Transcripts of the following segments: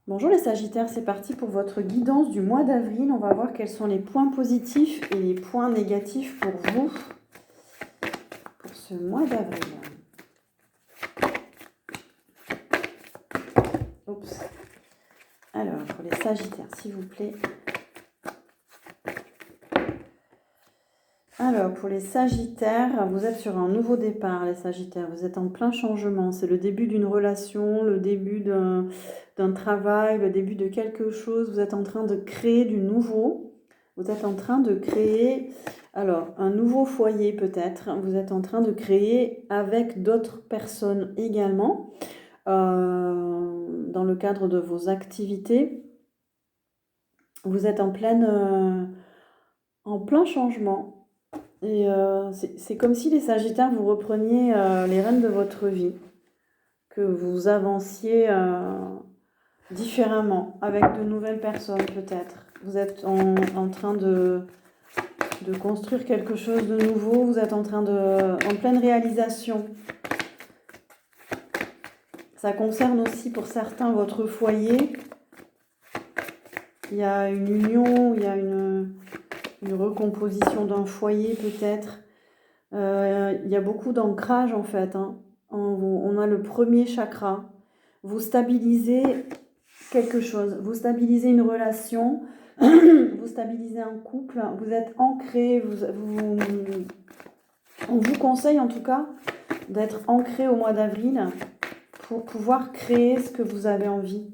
Bonjour les Sagittaires, c'est parti pour votre guidance du mois d'avril. On va voir quels sont les points positifs et les points négatifs pour vous pour ce mois d'avril. Oups. Alors, pour les Sagittaires, s'il vous plaît. Alors, pour les Sagittaires, vous êtes sur un nouveau départ, les Sagittaires. Vous êtes en plein changement. C'est le début d'une relation, le début d'un travail, le début de quelque chose. Vous êtes en train de créer du nouveau. Vous êtes en train de créer, alors, un nouveau foyer peut-être. Vous êtes en train de créer avec d'autres personnes également, dans le cadre de vos activités. Vous êtes en plein changement. Et c'est comme si les Sagittaires, vous repreniez les rênes de votre vie, que vous avanciez différemment, avec de nouvelles personnes peut-être. Vous êtes en train de construire quelque chose de nouveau, vous êtes en pleine réalisation. Ça concerne aussi pour certains votre foyer. Il y a une union, il y a une recomposition d'un foyer peut-être. Il y a beaucoup d'ancrage en fait. On a le premier chakra. Vous stabilisez quelque chose, vous stabilisez une relation, vous stabilisez un couple, vous êtes ancré, on vous conseille en tout cas d'être ancré au mois d'avril pour pouvoir créer ce que vous avez envie.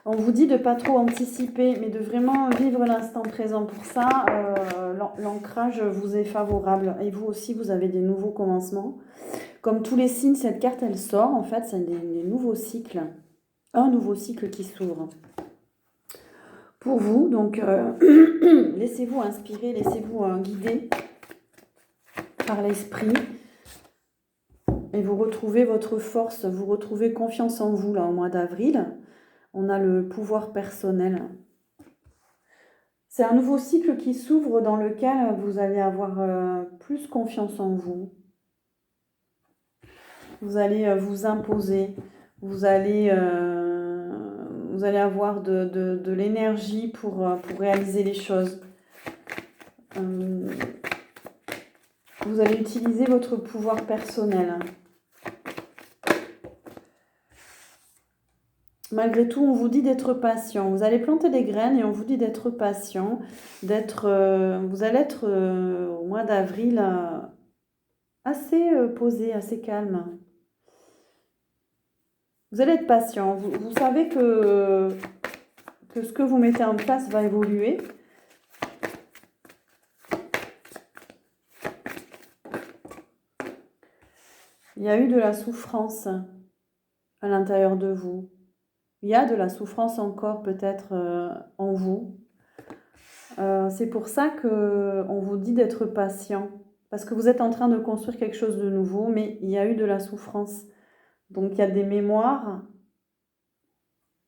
On vous dit de ne pas trop anticiper, mais de vraiment vivre l'instant présent. Pour ça, l'ancrage vous est favorable. Et vous aussi, vous avez des nouveaux commencements. Comme tous les signes, cette carte, elle sort. En fait, c'est des nouveaux cycles. Un nouveau cycle qui s'ouvre. Pour vous, donc, laissez-vous inspirer, laissez-vous guider par l'esprit. Et vous retrouvez votre force, vous retrouvez confiance en vous, là, au mois d'avril. On a le pouvoir personnel. C'est un nouveau cycle qui s'ouvre dans lequel vous allez avoir plus confiance en vous. Vous allez vous imposer. Vous allez avoir de l'énergie pour réaliser les choses. Vous allez utiliser votre pouvoir personnel. Malgré tout, on vous dit d'être patient. Vous allez planter des graines et on vous dit d'être patient. Vous allez être au mois d'avril assez posé, assez calme. Vous allez être patient. Vous savez que ce que vous mettez en place va évoluer. Il y a eu de la souffrance à l'intérieur de vous. Il y a de la souffrance encore peut-être en vous. C'est pour ça qu'on vous dit d'être patient. Parce que vous êtes en train de construire quelque chose de nouveau, mais il y a eu de la souffrance. Donc il y a des mémoires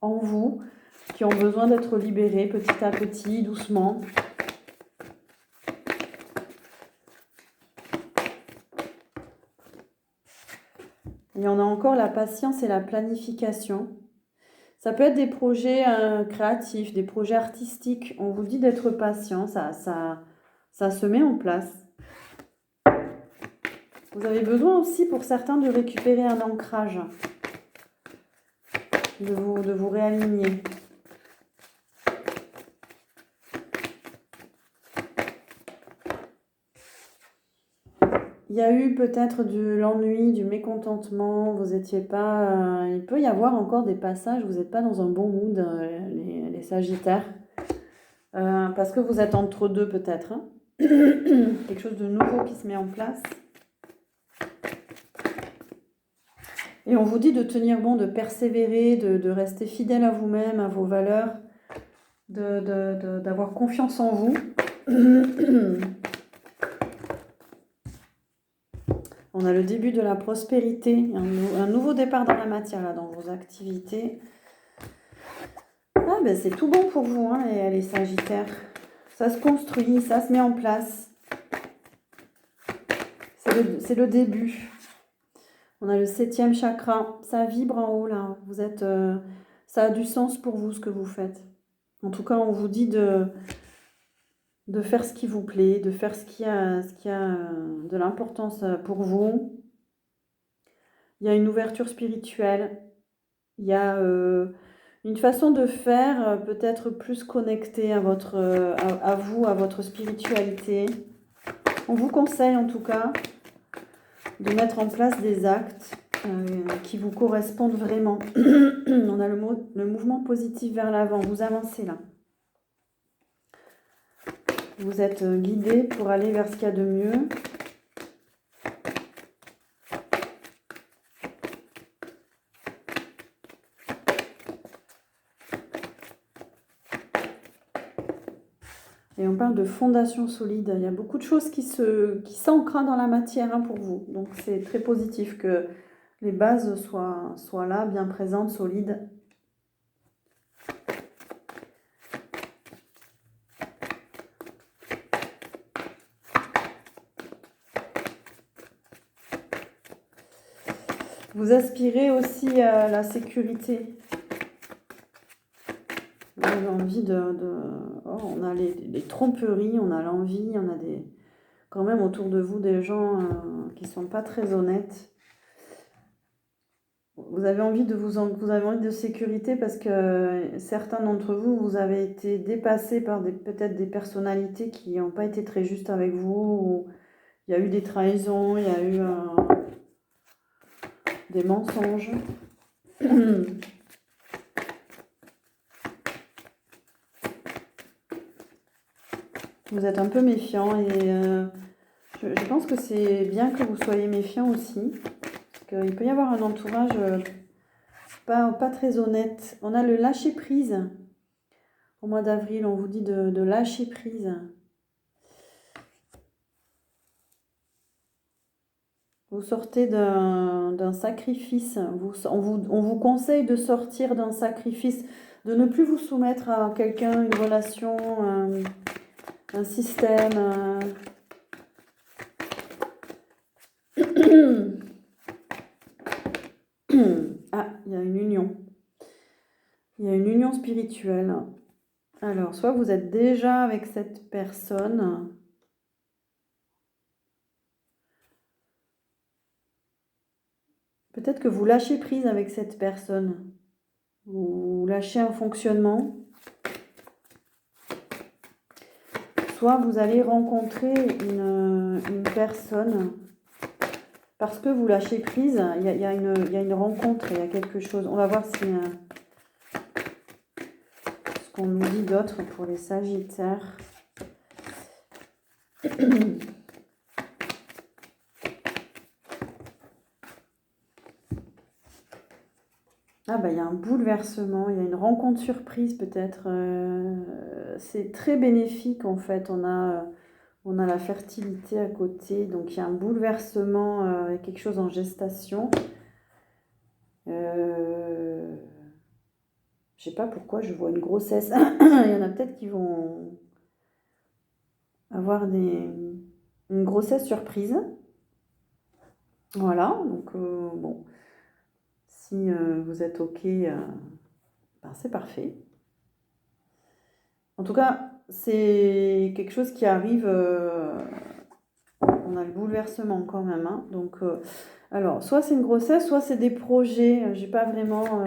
en vous qui ont besoin d'être libérées petit à petit, doucement. Et on a encore la patience et la planification. Ça peut être des projets créatifs, des projets artistiques. On vous dit d'être patient, ça se met en place. Vous avez besoin aussi pour certains de récupérer un ancrage, de vous réaligner. Il y a eu peut-être de l'ennui, du mécontentement, vous n'étiez pas... il peut y avoir encore des passages où vous n'êtes pas dans un bon mood, les Sagittaires. Parce que vous êtes entre deux peut-être. Quelque chose de nouveau qui se met en place. Et on vous dit de tenir bon, de persévérer, de rester fidèle à vous-même, à vos valeurs, d'avoir confiance en vous. On a le début de la prospérité, un nouveau départ dans la matière, là, dans vos activités. Ah, ben c'est tout bon pour vous, hein, les Sagittaires. Ça se construit, ça se met en place. C'est le début. On a le 7e chakra. Ça vibre en haut là. Vous êtes, ça a du sens pour vous ce que vous faites. En tout cas, on vous dit de faire ce qui vous plaît, de faire ce qui a de l'importance pour vous. Il y a une ouverture spirituelle. Il y a une façon de faire peut-être plus connectée à vous, à votre spiritualité. On vous conseille en tout cas de mettre en place des actes qui vous correspondent vraiment. On a le mouvement positif vers l'avant. Vous avancez là. Vous êtes guidé pour aller vers ce qu'il y a de mieux. Et on parle de fondation solide. Il y a beaucoup de choses qui s'ancrent dans la matière hein, pour vous. Donc c'est très positif que les bases soient là, bien présentes, solides. Vous aspirez aussi à la sécurité. Vous avez envie oh, on a les tromperies, on a l'envie, on a quand même autour de vous des gens qui ne sont pas très honnêtes. Vous avez envie de sécurité parce que certains d'entre vous, vous avez été dépassés par peut-être des personnalités qui n'ont pas été très justes avec vous. Ou il y a eu des trahisons, il y a eu des mensonges. Vous êtes un peu méfiant et je pense que c'est bien que vous soyez méfiant aussi. Parce qu'il peut y avoir un entourage pas très honnête. On a le lâcher prise. Au mois d'avril, on vous dit de lâcher prise. Vous sortez d'un sacrifice. On vous conseille de sortir d'un sacrifice, de ne plus vous soumettre à quelqu'un, une relation, un système. Ah, il y a une union. Il y a une union spirituelle. Alors, soit vous êtes déjà avec cette personne. Peut-être que vous lâchez prise avec cette personne. Vous lâchez un fonctionnement. Soit vous allez rencontrer une personne parce que vous lâchez prise. Il y a une rencontre, il y a quelque chose. On va voir si ce qu'on nous dit d'autre pour les Sagittaires. Ah bah il y a un bouleversement, il y a une rencontre surprise peut-être. C'est très bénéfique en fait. On a la fertilité à côté, donc il y a un bouleversement, quelque chose en gestation. Je sais pas pourquoi je vois une grossesse. Il y en a peut-être qui vont avoir une grossesse surprise. Voilà, donc bon, si vous êtes OK, ben c'est parfait. En tout cas, c'est quelque chose qui arrive. On a le bouleversement quand même. Hein, donc, alors, soit c'est une grossesse, soit c'est des projets. J'ai pas vraiment.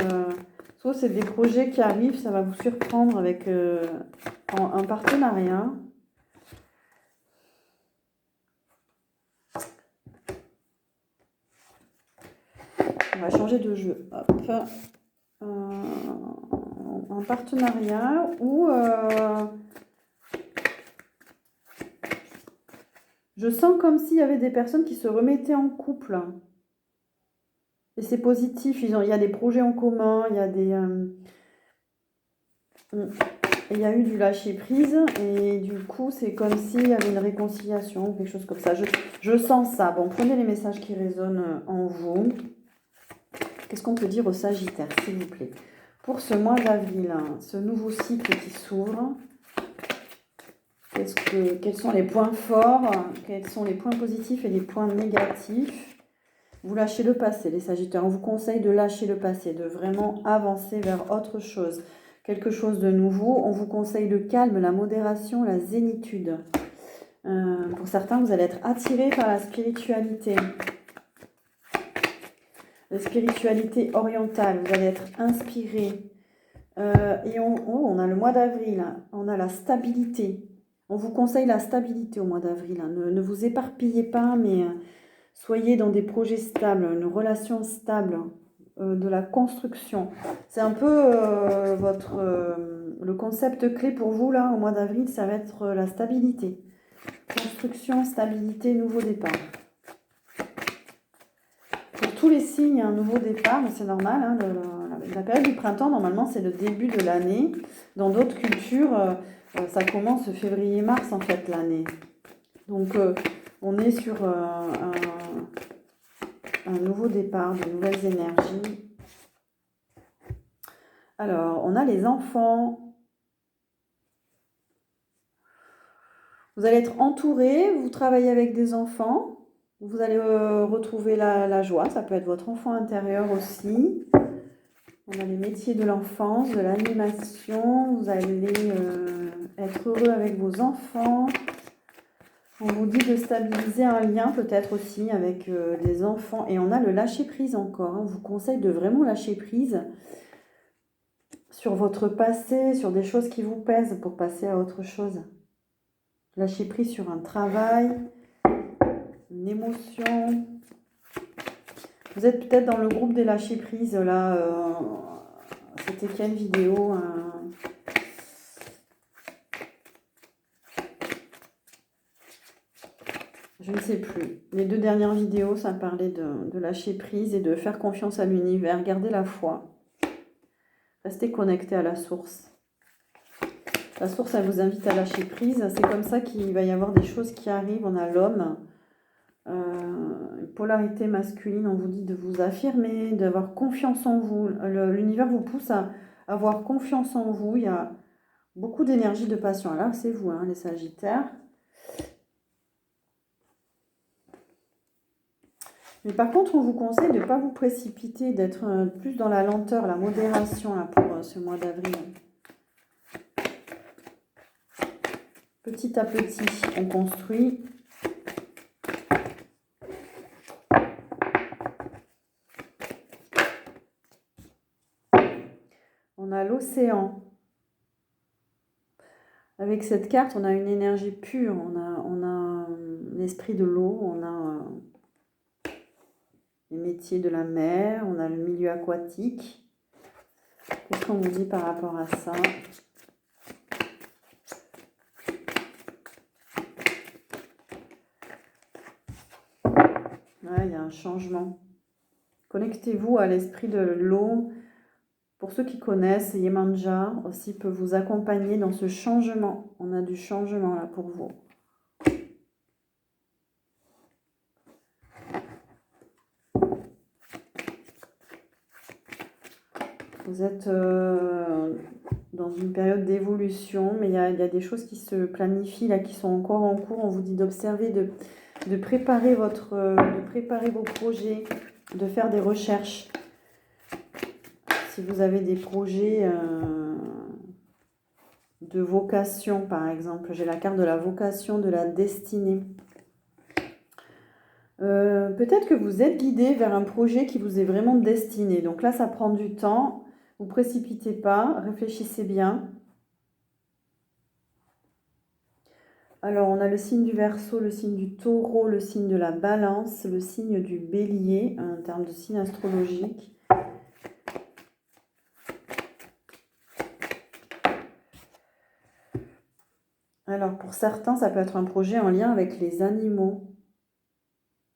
Soit c'est des projets qui arrivent, ça va vous surprendre avec un partenariat. On va changer de jeu. Hop. Un partenariat ou je sens comme s'il y avait des personnes qui se remettaient en couple. Et c'est positif. Il y a des projets en commun, il y a il y a eu du lâcher prise et du coup c'est comme s'il y avait une réconciliation ou quelque chose comme ça. Je sens ça. Bon, prenez les messages qui résonnent en vous. Qu'est-ce qu'on peut dire aux Sagittaires, s'il vous plaît? Pour ce mois d'avril, hein, ce nouveau cycle qui s'ouvre, quels sont les points forts, quels sont les points positifs et les points négatifs? Vous lâchez le passé, les Sagittaires. On vous conseille de lâcher le passé, de vraiment avancer vers autre chose, quelque chose de nouveau. On vous conseille le calme, la modération, la zénitude. Pour certains, vous allez être attirés par la spiritualité. La spiritualité orientale, vous allez être inspiré. Et on a le mois d'avril, hein. On a la stabilité. On vous conseille la stabilité au mois d'avril. Hein. Ne vous éparpillez pas, mais soyez dans des projets stables, une relation stable, de la construction. C'est un peu le concept clé pour vous, là, au mois d'avril, ça va être la stabilité. Construction, stabilité, nouveau départ. Pour tous les signes, un nouveau départ, c'est normal. Hein, la période du printemps, normalement, c'est le début de l'année. Dans d'autres cultures, ça commence février-mars, en fait, l'année. Donc, on est sur un nouveau départ, de nouvelles énergies. Alors, on a les enfants. Vous allez être entouré, vous travaillez avec des enfants. Vous allez retrouver la joie, ça peut être votre enfant intérieur aussi. On a les métiers de l'enfance, de l'animation. Vous allez être heureux avec vos enfants. On vous dit de stabiliser un lien peut-être aussi avec des enfants. Et on a le lâcher-prise encore. Hein. On vous conseille de vraiment lâcher prise sur votre passé, sur des choses qui vous pèsent pour passer à autre chose. Lâcher prise sur un travail, une émotion. Vous êtes peut-être dans le groupe des lâcher prises là. C'était quelle vidéo Je ne sais plus. Les 2 dernières vidéos, ça parlait de lâcher prise et de faire confiance à l'univers. Gardez la foi. Restez connecté à la source. La source, elle vous invite à lâcher prise. C'est comme ça qu'il va y avoir des choses qui arrivent. On a l'homme. Une polarité masculine, on vous dit de vous affirmer, d'avoir confiance en vous. L'univers vous pousse à avoir confiance en vous. Il y a beaucoup d'énergie, de passion. Là, c'est vous, hein, les Sagittaires. Mais par contre, on vous conseille de ne pas vous précipiter, d'être plus dans la lenteur, la modération là, pour ce mois d'avril. Petit à petit, on construit. On a l'océan. Avec cette carte, on a une énergie pure. On a l'esprit de l'eau, on a les métiers de la mer, on a le milieu aquatique. Qu'est-ce qu'on vous dit par rapport à ça? Ouais, il y a un changement. Connectez-vous à l'esprit de l'eau. Pour ceux qui connaissent, Yemanja aussi peut vous accompagner dans ce changement. On a du changement là pour vous. Vous êtes dans une période d'évolution, mais il y a des choses qui se planifient, là, qui sont encore en cours. On vous dit d'observer, de préparer vos projets, de faire des recherches. Si vous avez des projets de vocation, par exemple, j'ai la carte de la vocation, de la destinée. Peut-être que vous êtes guidé vers un projet qui vous est vraiment destiné. Donc là, ça prend du temps. Vous ne précipitez pas, réfléchissez bien. Alors, on a le signe du Verseau, le signe du Taureau, le signe de la Balance, le signe du Bélier, en termes de signe astrologique. Alors, pour certains, ça peut être un projet en lien avec les animaux.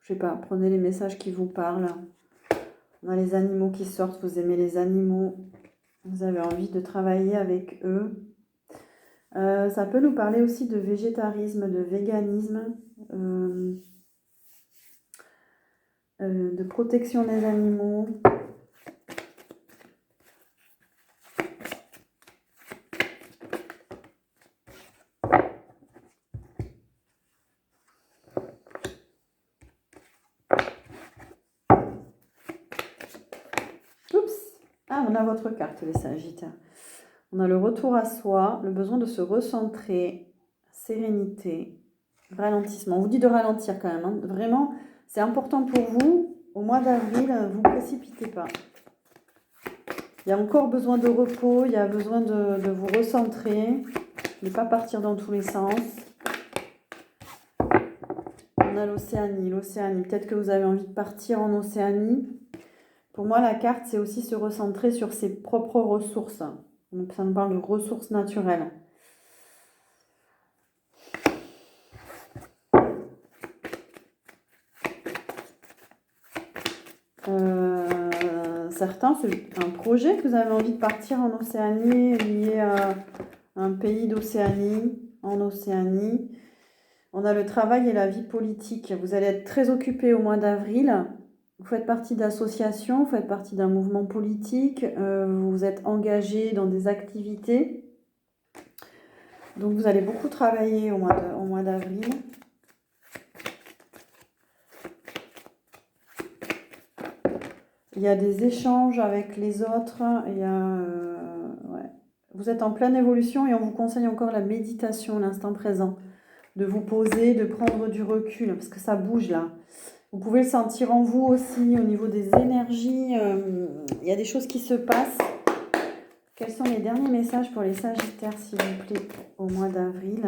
Je sais pas, prenez les messages qui vous parlent. On a les animaux qui sortent, vous aimez les animaux. Vous avez envie de travailler avec eux. Ça peut nous parler aussi de végétarisme, de véganisme, de protection des animaux. Ah, on a votre carte, les Sagittaires. On a le retour à soi, le besoin de se recentrer, sérénité, ralentissement. On vous dit de ralentir quand même, hein. Vraiment, c'est important pour vous. Au mois d'avril, vous ne précipitez pas. Il y a encore besoin de repos, il y a besoin de vous recentrer, ne pas partir dans tous les sens. On a l'Océanie. Peut-être que vous avez envie de partir en Océanie. Pour moi, la carte, c'est aussi se recentrer sur ses propres ressources. Donc, ça nous parle de ressources naturelles. Certains, c'est un projet que vous avez envie de partir en Océanie, lié à un pays d'Océanie, en Océanie. On a le travail et la vie politique. Vous allez être très occupé au mois d'avril. Vous faites partie d'associations, vous faites partie d'un mouvement politique, vous êtes engagé dans des activités. Donc vous allez beaucoup travailler au mois d'avril. Il y a des échanges avec les autres. Ouais. Vous êtes en pleine évolution et on vous conseille encore la méditation, l'instant présent. De vous poser, de prendre du recul, parce que ça bouge là. Vous pouvez le sentir en vous aussi, au niveau des énergies. Il y a des choses qui se passent. Quels sont les derniers messages pour les Sagittaires, s'il vous plaît, au mois d'avril?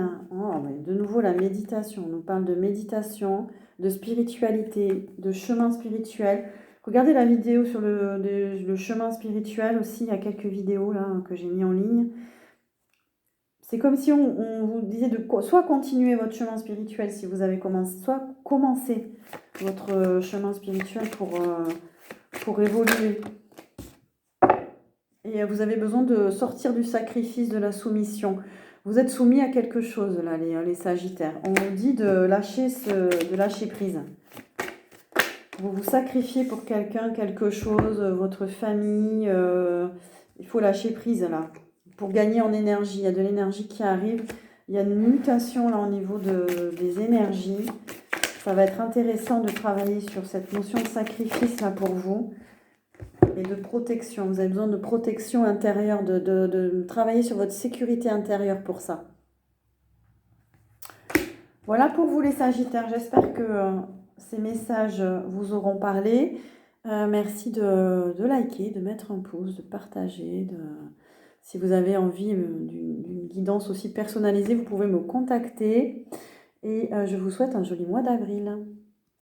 De nouveau, la méditation. On nous parle de méditation, de spiritualité, de chemin spirituel. Regardez la vidéo sur le chemin spirituel aussi. Il y a quelques vidéos là que j'ai mis en ligne. C'est comme si on vous disait de soit continuer votre chemin spirituel si vous avez commencé, soit commencer votre chemin spirituel pour évoluer. Et vous avez besoin de sortir du sacrifice, de la soumission. Vous êtes soumis à quelque chose, là, les Sagittaires. On vous dit de lâcher prise. Vous vous sacrifiez pour quelqu'un, quelque chose, votre famille. Il faut lâcher prise, là, pour gagner en énergie. Il y a de l'énergie qui arrive. Il y a une mutation, là, au niveau des énergies. Ça va être intéressant de travailler sur cette notion de sacrifice, là, pour vous. Et de protection. Vous avez besoin de protection intérieure, de travailler sur votre sécurité intérieure pour ça. Voilà pour vous les Sagittaires. J'espère que ces messages vous auront parlé. Merci de liker, de mettre un pouce, de partager. Si vous avez envie d'une guidance aussi personnalisée, vous pouvez me contacter. Et je vous souhaite un joli mois d'avril.